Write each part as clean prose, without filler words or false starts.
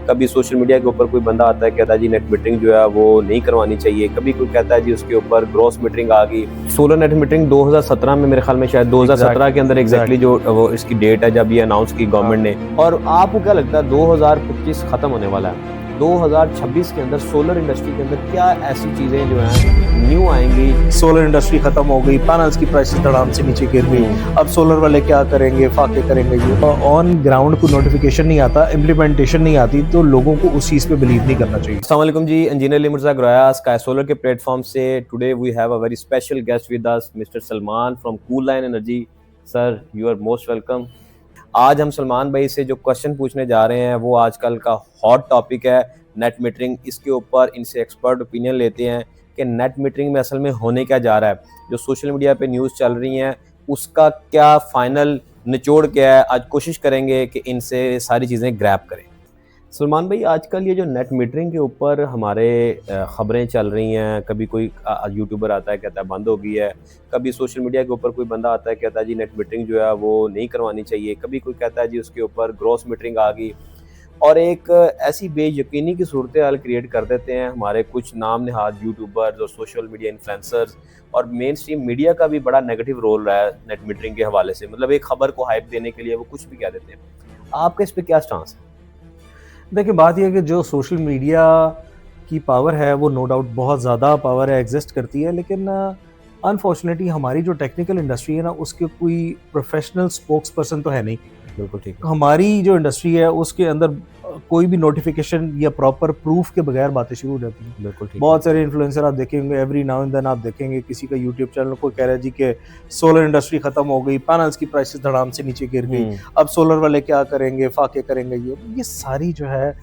कभी social media के ऊपर कोई बंदा आता है कहता है जी नेट मीटरिंग जो है वो नहीं करवानी चाहिए, कभी कोई कहता है जी उसके ऊपर ग्रॉस मीटरिंग आ गई। सोलर नेट मीटरिंग 2017 में मेरे ख्याल में शायद 2017 के अंदर एग्जैक्टली जो वो इसकी डेट है जब ये अनाउंस की गवर्नमेंट ने। और आपको क्या लगता है 2025 खत्म होने वाला है, 2026 के अंदर सोलर इंडस्ट्री के अंदर क्या ऐसी चीजें जो हैं न्यू आएंगी? सोलर इंडस्ट्री खत्म हो गई, पैनल्स की प्राइसेस धड़ाम से नीचे गिर गई, अब सोलर वाले क्या करेंगे, फाके करेंगे। ये ऑन ग्राउंड को नोटिफिकेशन नहीं आता, इम्प्लीमेंटेशन नहीं आती, तो लोगों को उस चीज पे बिलीव नहीं करना चाहिए। अस्सलाम वालेकुम जी, इंजीनियर अली मिर्जा ग्रोया स्काई सोलर के प्लेटफॉर्म से today we have a very special guest with us mister Salman from Cool Line Energy. Sir you are most welcome. आज हम सलमान भाई से जो क्वेश्चन पूछने जा रहे हैं वो आजकल का हॉट टॉपिक है नेट मीटरिंग। इसके ऊपर इनसे एक्सपर्ट ओपिनियन लेते हैं कि नेट मीटरिंग में असल में होने क्या जा रहा है, जो सोशल मीडिया पे न्यूज़ चल रही हैं उसका क्या फाइनल निचोड़ क्या है। आज कोशिश करेंगे कि इनसे सारी चीज़ें ग्रैब करें। सलमान भाई, आजकल ये जो नेट मीटरिंग के ऊपर हमारे ख़बरें चल रही हैं, कभी कोई यूट्यूबर आता है कहता है बंद हो गई है, कभी सोशल मीडिया के ऊपर कोई बंदा आता है कहता है जी नेट मीटरिंग जो है वो नहीं करवानी चाहिए, कभी कोई कहता है जी उसके ऊपर ग्रॉस मीटरिंग आ गई, और एक ऐसी बेयकीनी की सूरत हाल क्रिएट कर देते हैं हमारे कुछ नाम नहाद यूट्यूबर्स और सोशल मीडिया इन्फ्लुएंसर्स, और मेन स्ट्रीम मीडिया का भी बड़ा नेगेटिव रोल रहा है नेट मीटरिंग के हवाले से। मतलब एक खबर को हाइप देने के लिए वो कुछ भी कह देते हैं। आपका इस पर क्या स्टांस है? देखिए, बात यह है कि जो सोशल मीडिया की पावर है वो नो डाउट बहुत ज़्यादा पावर है, एग्जिस्ट करती है, लेकिन अनफॉर्चुनेटली हमारी जो टेक्निकल इंडस्ट्री है ना, उसके कोई प्रोफेशनल स्पोक्स पर्सन तो है नहीं। बिल्कुल ठीक। हमारी जो इंडस्ट्री है उसके अंदर कोई भी नोटिफिकेशन या प्रॉपर प्रूफ के बगैर बातें शुरू हो जाती हैं। बिल्कुल ठीक। बहुत सारे इन्फ्लुएंसर आप देखेंगे, एवरी नाउ एंड देन आप देखेंगे किसी का यूट्यूब चैनल को कह रहा है जी कि सोलर इंडस्ट्री खत्म हो गई, पैनल्स की प्राइसेस धड़ाम से नीचे गिर गई, अब सोलर वाले क्या करेंगे, फाके करेंगे। ये सारी जो है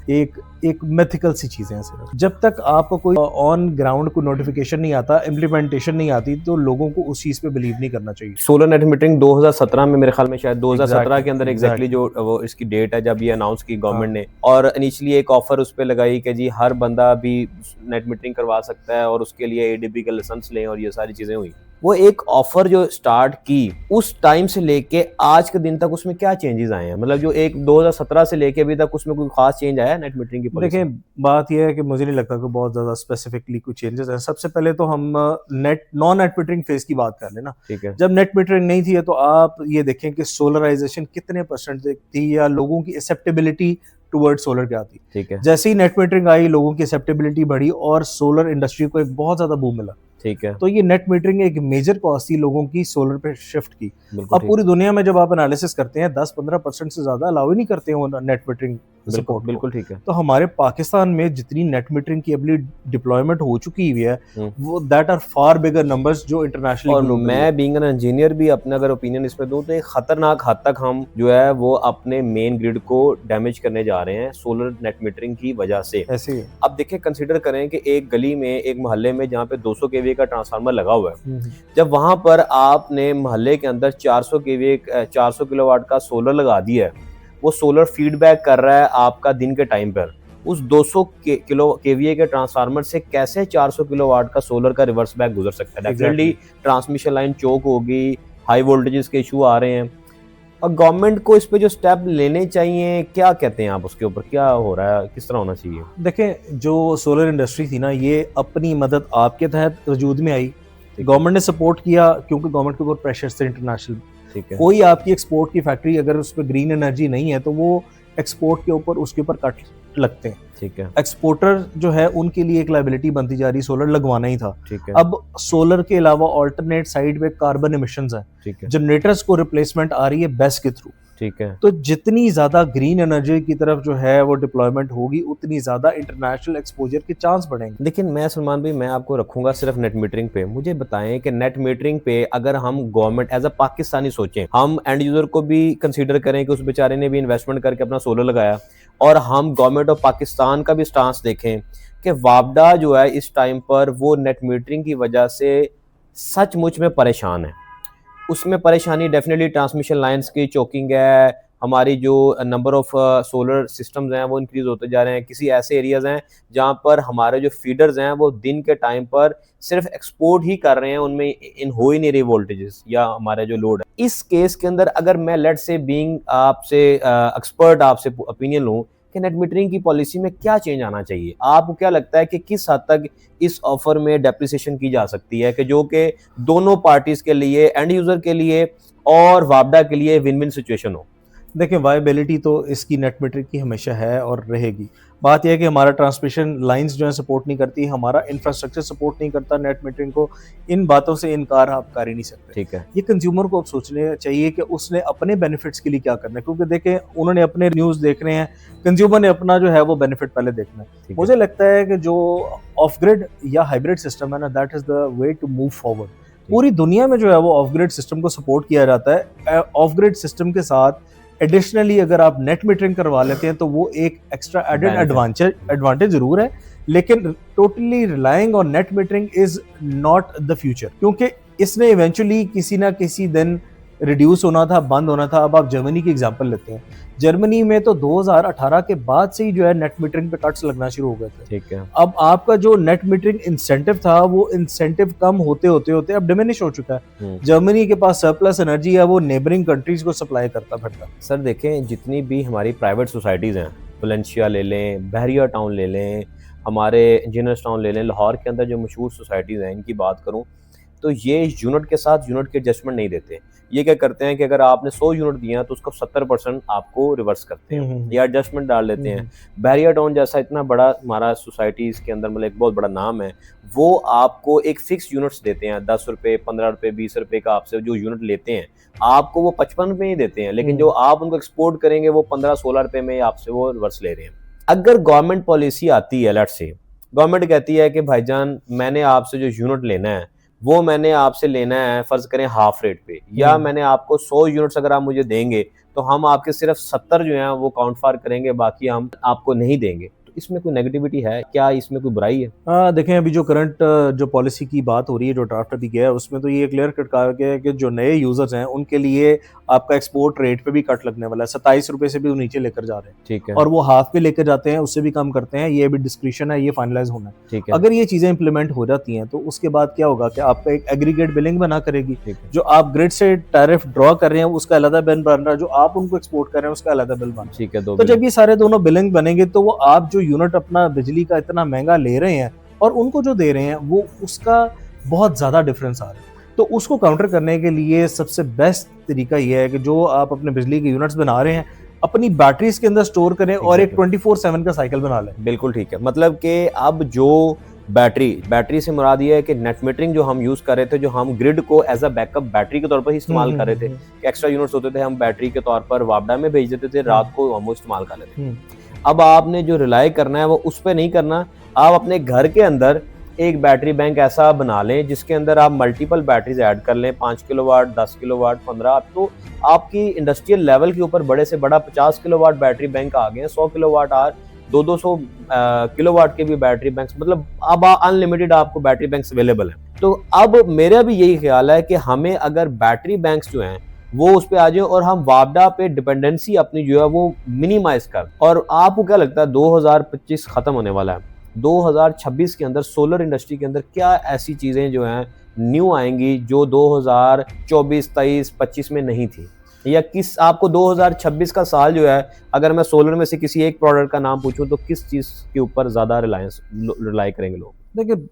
एक मिथिकल सी चीजें हैं। सिर्फ जब तक आपको कोई ऑन ग्राउंड को नोटिफिकेशन नहीं आता, इम्प्लीमेंटेशन नहीं आती, तो लोगों को उस चीज पे बिलीव नहीं करना चाहिए। सोलर नेट मीटरिंग 2017 में मेरे ख्याल में शायद 2017 के अंदर एग्जैक्टली जो वो इसकी डेट है जब ये अनाउंस की गवर्नमेंट ने, और इनिशियली एक ऑफर उस पर लगाई कि जी हर बंदा भी नेट मीटरिंग करवा सकता है और उसके लिए एडीबी का लाइसेंस लें, और ये सारी चीजें हुई। वो एक ऑफर जो स्टार्ट की उस टाइम से लेके आज के दिन तक उसमें क्या चेंजेस आए हैं? मतलब जो एक 2017 से लेके अभी तक उसमें कोई खास चेंज आया है नेट मीटरिंग की पॉलिसी? देखिए, बात यह है कि मुझे नहीं लगता कि बहुत ज्यादा स्पेसिफिकली कुछ चेंजेस हैं। सबसे पहले तो हम नॉन नेट मीटरिंग फेज की बात कर लेना। ठीक है। जब नेट मीटरिंग नहीं थी तो आप ये देखें कि सोलराइजेशन कितने परसेंट थी, या लोगों की एक्सेप्टेबिलिटी टुवर्ड सोलर क्या थी। ठीक है। जैसे ही नेट मीटरिंग आई, लोगों की एक्सेप्टेबिलिटी बढ़ी और सोलर इंडस्ट्री को एक बहुत ज्यादा बूम मिला। ठीक है। तो ये नेट मीटरिंग एक मेजर कॉज थी लोगों की सोलर पे शिफ्ट की। बिल्कुल अब पूरी दुनिया में जब आप एनालिसिस करते हैं 10-15% से ज्यादा अलाउ ही नहीं करते हैं वो नेट मीटरिंग सपोर्ट। बिल्कुल ठीक है। तो हमारे पाकिस्तान में जितनी नेट मीटरिंग की अभी डिप्लॉयमेंट हो चुकी हुई है वो that are far bigger numbers जो इंटरनेशनली। और मैं बीइंग एन इंजीनियर भी अपना अगर ओपिनियन इस पे दूं तो एक खतरनाक हद तक हम जो है वो अपने मेन ग्रिड को डैमेज करने जा रहे हैं सोलर नेट मीटरिंग की वजह से। ऐसे ही अब देखिए, कंसीडर करें कि एक गली में, एक मोहल्ले में जहाँ पे 200 केवीए का ट्रांसफार्मर लगा हुआ है, जब वहां पर आपने मोहल्ले के अंदर 400 केवीए 400 किलोवाट का सोलर लगा दिया है, वो सोलर फीडबैक कर रहा है आपका दिन के टाइम पर, उस 200 केवीए के ट्रांसफार्मर से कैसे 400 किलोवाट का सोलर का रिवर्स बैक गुजर सकता है? डेफिनेटली ट्रांसमिशन लाइन चोक होगी, हाई वोल्टेजेस के इशू आ रहे हैं, और गवर्नमेंट को इस पे जो स्टेप लेने चाहिए, क्या कहते हैं आप उसके ऊपर, क्या हो रहा है, किस तरह होना चाहिए? देखें, जो सोलर इंडस्ट्री थी ना, ये अपनी मदद आपके तहत वजूद में आई, गवर्नमेंट ने सपोर्ट किया क्योंकि गवर्नमेंट के ऊपर प्रेशर थे इंटरनेशनल। ठीक है। कोई आपकी एक्सपोर्ट की फैक्ट्री अगर उस पर ग्रीन एनर्जी नहीं है तो वो एक्सपोर्ट के ऊपर उसके ऊपर कट लगते हैं। ठीक है। एक्सपोर्टर जो है उनके लिए एक लायबिलिटी बनती जा रही, सोलर लगवाना ही था। ठीक है। अब सोलर के अलावा ऑल्टरनेट साइड पे कार्बन एमिशंस है, ठीक है। जनरेटर्स को रिप्लेसमेंट आ रही है बेस के थ्रू। ठीक है। तो जितनी ज्यादा ग्रीन एनर्जी की तरफ जो है वो डिप्लॉयमेंट होगी, उतनी ज्यादा इंटरनेशनल एक्सपोजर के चांस बढ़ेंगे। लेकिन मैं सलमान भाई, मैं आपको रखूंगा सिर्फ नेट मीटरिंग पे। मुझे बताएं कि नेट मीटरिंग पे अगर हम गवर्नमेंट एज अ पाकिस्तानी सोचें, हम एंड यूजर को भी कंसीडर करें कि उस बेचारे ने भी इन्वेस्टमेंट करके अपना सोलर लगाया, और हम गवर्नमेंट ऑफ पाकिस्तान का भी स्टांस देखें कि वापडा जो है इस टाइम पर वो नेट मीटरिंग की वजह से सचमुच में परेशान है। उसमें परेशानी डेफिनेटली ट्रांसमिशन लाइंस की चोकिंग है, हमारी जो नंबर ऑफ सोलर सिस्टम्स हैं वो इंक्रीज होते जा रहे हैं। किसी ऐसे एरियाज हैं जहाँ पर हमारे जो फीडर्स हैं वो दिन के टाइम पर सिर्फ एक्सपोर्ट ही कर रहे हैं, उनमें इन हो ही नहीं रही वोल्टेजेस या हमारा जो लोड है। इस केस के अंदर अगर मैं लेट से बीइंग आपसे एक्सपर्ट आपसे ओपिनियन लूँ कि नेट मीटरिंग की पॉलिसी में क्या चेंज आना चाहिए? आपको क्या लगता है कि किस हद तक इस ऑफर में डेप्रिसिएशन की जा सकती है कि जो कि दोनों पार्टीज के लिए, एंड यूजर के लिए और वापडा के लिए विन विन सिचुएशन हो? देखिए, वायबिलिटी तो इसकी नेट मीटरिंग की हमेशा है और रहेगी। बात यह है कि हमारा ट्रांसमिशन लाइंस जो है सपोर्ट नहीं करती, हमारा इंफ्रास्ट्रक्चर सपोर्ट नहीं करता नेट मीटरिंग को। इन बातों से इनकार आप कर ही नहीं सकते। ठीक है। ये कंज्यूमर को अब सोचने चाहिए कि उसने अपने बेनिफिट्स के लिए क्या करना है, क्योंकि देखें उन्होंने अपने न्यूज़ देखने हैं, कंज्यूमर ने अपना जो है वो बेनिफिट पहले देखना है। मुझे लगता है कि जो ऑफ ग्रिड या हाइब्रिड सिस्टम है ना, that is the way to move forward. पूरी दुनिया में जो है वो ऑफ ग्रिड सिस्टम को सपोर्ट किया जाता है। ऑफ ग्रिड सिस्टम के साथ एडिशनली अगर आप नेट मीटरिंग करवा लेते हैं तो वो एक एक्स्ट्रा एडेड एडवांटेज जरूर है, लेकिन totally relying on net metering is not the future, क्योंकि इसने इवेंचुअली किसी ना किसी दिन रिड्यूस होना था, बंद होना था। अब आप जर्मनी की एग्जांपल लेते हैं, जर्मनी में तो 2018 के बाद से ही जो है नेट मीटरिंग पे कट्स लगना शुरू हो गए थे। ठीक है। अब आपका जो नेट मीटरिंग इंसेंटिव था वो इंसेंटिव कम होते होते अब डिमिनिश हो चुका है। जर्मनी के पास सरप्लस एनर्जी है, वो नेबरिंग कंट्रीज को सप्लाई करता फिरता। सर देखें, जितनी भी हमारी प्राइवेट सोसाइटीज़ हैं, वलेंशिया ले लें, बहरिया टाउन ले लें, हमारे इंजीनियर्स टाउन ले लें, लाहौर के अंदर जो मशहूर सोसाइटीज़ हैं इनकी बात करूँ तो ये यूनिट के साथ यूनिट के एडजस्टमेंट नहीं देते। ये क्या करते हैं कि अगर आपने 100 यूनिट दिया तो उसका 70% आपको रिवर्स करते हैं या एडजस्टमेंट डाल देते हैं। बहरिया टाउन जैसा इतना बड़ा हमारा सोसाइटीज़ के अंदर मतलब एक बहुत बड़ा नाम है, वो आपको एक फिक्स यूनिट्स देते हैं, 10 रुपये, 15 रुपये, 20 रुपये का आपसे जो यूनिट लेते हैं, आपको वो 55 रुपये ही देते हैं, लेकिन जो आप उनको एक्सपोर्ट करेंगे वो 15-16 रुपये में आपसे वो रिवर्स ले रहे हैं। अगर गवर्नमेंट पॉलिसी आती है, लेट्स से गवर्नमेंट कहती है कि भाईजान मैंने आपसे जो यूनिट लेना है वो मैंने आपसे लेना है फर्ज करें हाफ रेट पे, या मैंने आपको 100 यूनिट्स अगर आप मुझे देंगे तो हम आपके सिर्फ 70 जो हैं वो काउंट फॉर करेंगे, बाकी हम आपको नहीं देंगे। तो इसमें कोई नेगेटिविटी है क्या? इसमें कोई बुराई है? देखें, अभी जो करंट जो पॉलिसी की बात हो रही है, जो ड्राफ्ट अभी गया है, उसमें तो ये क्लियर कट कहा गया है कि जो नए यूजर्स हैं उनके लिए आपका एक्सपोर्ट रेट पे भी कट लगने वाला है। 27 रुपए से भी वो नीचे लेकर जा रहे हैं। ठीक है। और वो हाफ पे लेकर जाते हैं, उससे भी कम करते हैं। ये भी डिस्क्रिप्शन है, ये फाइनलाइज होना है। ठीक है। अगर ये चीजें इंप्लीमेंट हो जाती हैं तो उसके बाद क्या होगा कि आपका एक एग्रीगेट बिलिंग बना करेगी। जो आप ग्रिड से टैरिफ ड्रॉ कर रहे हैं उसका अलग बिल बन रहा है, जो आप उनको एक्सपोर्ट कर रहे हैं उसका अलग बिल बन रहा है। ठीक है। तो जब ये सारे दोनों बिलिंग बनेंगे तो वो आप जो यूनिट अपना बिजली का इतना महंगा ले रहे हैं और उनको जो दे रहे हैं वो उसका बहुत ज्यादा डिफरेंस आ रहा है। तो उसको काउंटर करने के लिए सबसे बेस्ट तरीका यह है कि जो आप अपने बिजली के यूनिट्स बना रहे हैं अपनी बैटरीज के अंदर स्टोर करें और एक 24/7 का साइकिल बना लें। बिल्कुल ठीक है। मतलब कि अब जो बैटरी से मुराद ये है कि नेट मीटरिंग जो हम यूज कर रहे थे, जो हम ग्रिड को एज अ बैकअप बैटरी के तौर पर ही इस्तेमाल कर रहे थे, कि एक्स्ट्रा यूनिट्स होते थे हम बैटरी के तौर पर वापडा में भेज देते थे, रात को हम वो इस्तेमाल कर लेते थे। अब आपने जो रिलाई करना है वो उस पर नहीं करना, आप अपने घर के अंदर एक बैटरी बैंक ऐसा बना लें जिसके अंदर आप मल्टीपल बैटरीज ऐड कर लें, 5 किलोवाट, 10 किलोवाट, 15। तो आपकी इंडस्ट्रियल लेवल के ऊपर बड़े से बड़ा 50 किलोवाट बैटरी बैंक आ गए, 100 किलोवाट आर 200 किलोवाट के भी बैटरी बैंक्स, मतलब अब अनलिमिटेड आपको बैटरी बैंक्स अवेलेबल हैं। तो अब मेरा भी यही ख्याल है कि हमें अगर बैटरी बैंक्स जो हैं वो उस पे आ जाए और हम वापडा पे डिपेंडेंसी अपनी जो है वो मिनिमाइज कर। और आपको क्या लगता है 2025 खत्म होने वाला है, 2026 के अंदर सोलर इंडस्ट्री के अंदर क्या ऐसी चीजें जो हैं न्यू आएंगी जो 2024, 23, 25 में नहीं थी? या किस आपको 2026 का साल जो है, अगर मैं सोलर में से किसी एक प्रोडक्ट का नाम पूछूं तो किस चीज के ऊपर ज्यादा रिलाई करेंगे लोग? देखिए,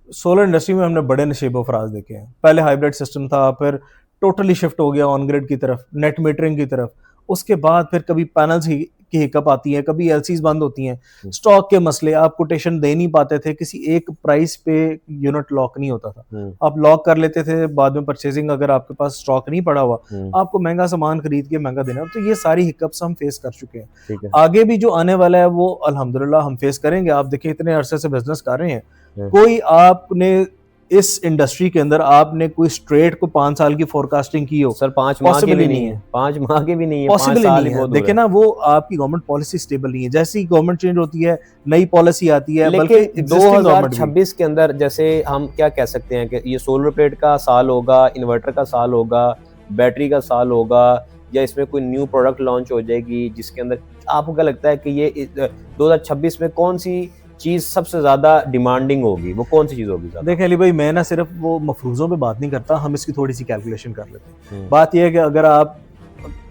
सोलर इंडस्ट्री में हमने बड़े नशेबो फराज देखे हैं। पहले हाइब्रिड सिस्टम था, फिर टोटली शिफ्ट हो गया ऑन ग्रिड की तरफ, नेट मीटरिंग की तरफ। उसके बाद फिर कभी पैनल्स की हिकअप आती है, कभी एलसीज बंद होती हैं, स्टॉक के मसले, आप कोटेशन दे नहीं पाते थे, किसी एक प्राइस पे यूनिट लॉक नहीं होता था। आप लॉक कर लेते थे, बाद में परचेजिंग अगर आपके पास स्टॉक नहीं पड़ा हुआ आपको महंगा सामान खरीद के महंगा देना। तो ये सारी हिकअप्स हम फेस कर चुके हैं। आगे भी जो आने वाला है वो अल्हम्दुलिल्लाह हम फेस करेंगे। आप देखिए इतने अरसे से बिजनेस कर रहे हैं, कोई आपने इस इंडस्ट्री के अंदर आपने कोई स्ट्रेट को 5 साल की फोरकास्टिंग की हो? सर 5 माह के भी नहीं है, 5 माह के भी नहीं है, पॉसिबल नहीं है। देखिए ना, वो आपकी गवर्नमेंट पॉलिसी स्टेबल नहीं है। जैसे ही गवर्नमेंट चेंज होती है नई पॉलिसी आती है। लेकिन 2026 के अंदर जैसे हम क्या कह सकते हैं कि ये सोलर प्लेट का साल होगा, इन्वर्टर का साल होगा, बैटरी का साल होगा, या इसमें कोई न्यू प्रोडक्ट लॉन्च हो जाएगी जिसके अंदर आपको क्या लगता है कि ये 2026 में कौन सी चीज सबसे ज्यादा डिमांडिंग होगी? वो कौन सी चीज होगी? देखिए अली भाई, मैं ना सिर्फ वो मफरूजों पे बात नहीं करता, हम इसकी थोड़ी सी कैलकुलेशन कर लेते हैं। बात यह है कि अगर आप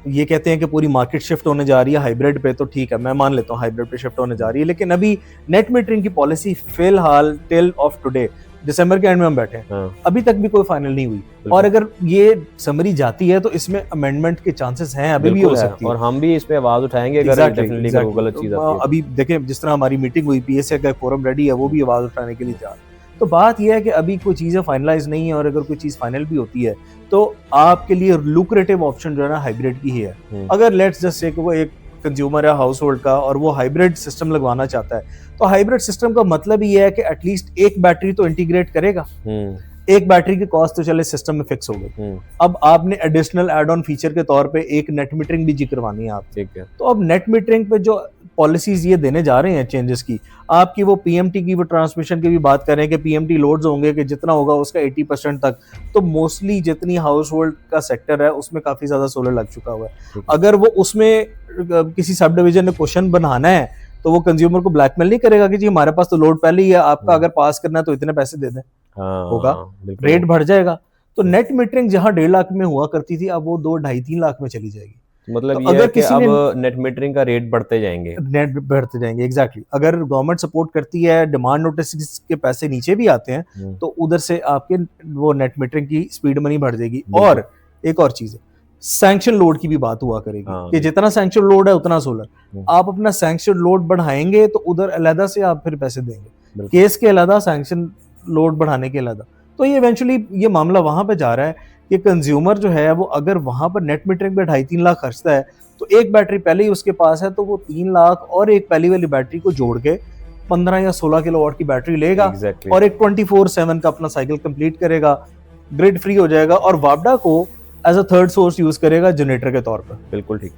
ये कहते हैं कि पूरी मार्केट शिफ्ट होने जा रही है हाइब्रिड पे, तो ठीक है, मैं मान लेता हूँ हाइब्रिड पे शिफ्ट होने जा रही है, लेकिन अभी नेट मीटरिंग की पॉलिसी फिलहाल टिल ऑफ टुडे, दिसंबर के एंड में हम बैठे हैं, हाँ, अभी तक भी कोई फाइनल नहीं हुई। और अगर ये समरी जाती है तो इसमें अमेंडमेंट के चांसेस हैं, अभी भी हो सकती है, और हम भी इस पे आवाज उठाएंगे अगर डेफिनेटली कोई गलत चीज आती है। अभी देखें जिस तरह हमारी मीटिंग हुई, पीएसए का फोरम रेडी है, वो भी आवाज उठाने के लिए तैयार। तो बात यह है कि अभी कोई चीजें फाइनलाइज नहीं है, और अगर कोई चीज फाइनल भी होती है तो आपके लिए लुक्रेटिव ऑप्शन जो है ना हाइब्रिड की ही है। अगर लेट्स जस्ट से वो एक कंज्यूमर है हाउस होल्ड का और वो हाइब्रिड सिस्टम लगवाना चाहता है, तो हाइब्रिड सिस्टम का मतलब ये है कि एटलीस्ट एक बैटरी तो इंटीग्रेट करेगा। एक बैटरी की कॉस्ट तो चले सिस्टम में फिक्स हो गई, अब आपने एडिशनल एड ऑन फीचर के तौर पे एक नेट मीटरिंग भी जी करवानी है आप, ठीक है। तो अब नेट मीटरिंग पे जो पॉलिसीज ये देने जा रहे हैं चेंजेस की, आपकी वो पीएमटी की वो ट्रांसमिशन की भी बात करें कि पीएमटी लोड्स होंगे कि जितना होगा उसका 80% तक, तो मोस्टली जितनी हाउस होल्ड का सेक्टर है उसमें काफी ज्यादा सोलर लग चुका हुआ है। अगर वो उसमें किसी सब डिवीजन ने क्वेश्चन बनाना है तो वो कंज्यूमर को ब्लैकमेल नहीं करेगा कि जी हमारे पास तो लोड पहले ही है, आपका अगर पास करना है तो इतने पैसे दे दें, होगा, रेट बढ़ जाएगा। तो नेट मीटरिंग जहां 1.5 लाख में हुआ करती थी, अब वो 2, 2.5, 3 लाख में चली जाएगी। मतलब तो ये है कि अब नेट मीटरिंग का रेट बढ़ते जाएंगे, एग्जैक्टली। अगर गवर्नमेंट सपोर्ट करती है, डिमांड नोटिस के पैसे नीचे भी आते हैं, तो उधर से आपके वो नेट मीटरिंग की स्पीड मनी बढ़ जाएगी। और एक और चीज है, सैंक्शन लोड की भी बात हुआ करेगी कि जितना सैंक्शन लोड है उतना सोलर, आप अपना सैंक्शन लोड बढ़ाएंगे तो उधर अलग से आप फिर पैसे देंगे, केस के अलग, सैंक्शन लोड बढ़ाने के अलग। तो ये इवेंचुअली ये मामला वहां पे जा रहा है कि कंज्यूमर जो है वो अगर वहां पर नेट मीटरिंग पे 2.5-3 लाख खर्चता है, तो एक बैटरी पहले ही उसके पास है, तो वो 3 लाख और एक पहली वाली बैटरी को जोड़ के 15 या 16 किलोवाट की बैटरी लेगा, और एक 24/7 का अपना साइकिल कंप्लीट करेगा, ग्रिड फ्री हो जाएगा, और वापडा को as a third source use करेगा जनरेटर के तौर पर। बिल्कुल ठीक।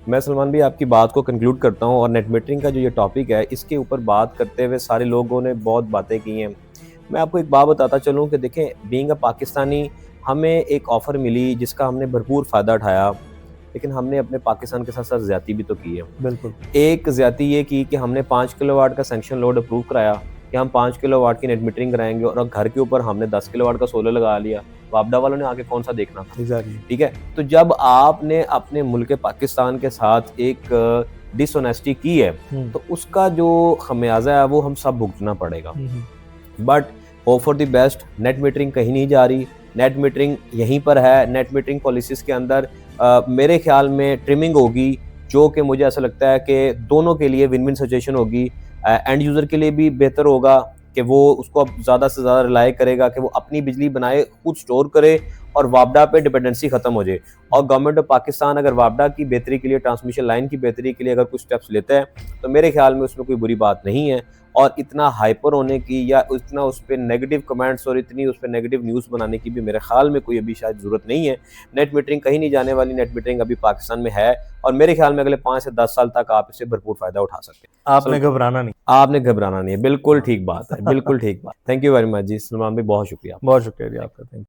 मैं सलमान भाई आपकी बात को कंक्लूड करता हूँ, और नेट मीटरिंग का जो ये टॉपिक है इसके ऊपर बात करते हुए सारे लोगों ने बहुत बातें की हैं। मैं आपको एक बात बताता चलूँ कि देखें, बीइंग अ पाकिस्तानी, हमें एक ऑफ़र मिली जिसका हमने भरपूर फ़ायदा उठाया, लेकिन हमने अपने पाकिस्तान के साथ साथ ज़्यादती भी तो की है। बिल्कुल। एक ज़्यादती ये की कि हमने 5 किलोवाट का सैंक्शन लोड अप्रूव कराया कि हम 5 किलोवाट की नेट मीटरिंग कराएंगे, और घर के ऊपर हमने 10 किलोवाट का सोलर लगा लिया। वापडा वालों ने आगे कौन सा देखना था? एग्जैक्टली। ठीक है। तो जब आपने अपने मुल्क पाकिस्तान के साथ एक डिसऑनेस्टी की है, तो उसका जो खमियाजा है वो हम सब भुगतना पड़ेगा। But hope for the best, net metering कहीं नहीं जा रही, नेट मीटरिंग यहीं पर है। नेट मीटरिंग पॉलिसीज़ के अंदर मेरे ख्याल में ट्रिमिंग होगी, जो कि मुझे ऐसा लगता है कि दोनों के लिए विन विन सिचुएशन होगी। एंड यूज़र के लिए भी बेहतर होगा कि वो उसको अब ज़्यादा से ज़्यादा रिलाई करेगा कि वो अपनी बिजली बनाए, खुद स्टोर करे, और वापडा पे डिपेंडेंसी खत्म हो जाए। और गवर्नमेंट ऑफ पाकिस्तान अगर वापडा की बेहतरी के लिए, ट्रांसमिशन लाइन की बेहतरी के लिए अगर कुछ स्टेप्स लेते हैं, तो मेरे ख्याल में उसमें कोई बुरी बात नहीं है। और इतना हाइपर होने की या इतना उस पर नेगेटिव कमेंट्स और इतनी उस पर नेगेटिव न्यूज़ बनाने की भी मेरे ख्याल में कोई अभी शायद ज़रूरत नहीं है। नेट मीटरिंग कहीं नहीं जाने वाली, नेट मीटरिंग अभी पाकिस्तान में है, और मेरे ख्याल में अगले 5 से 10 साल तक आप इससे भरपूर फ़ायदा उठा सकते हैं। आपने घबराना नहीं, आपने घबराना नहीं है। बिल्कुल ठीक बात है, बिल्कुल ठीक बात। थैंक यू वेरी मच जी सलमान भाई, बहुत शुक्रिया। बहुत शुक्रिया जी आपका, थैंक यू।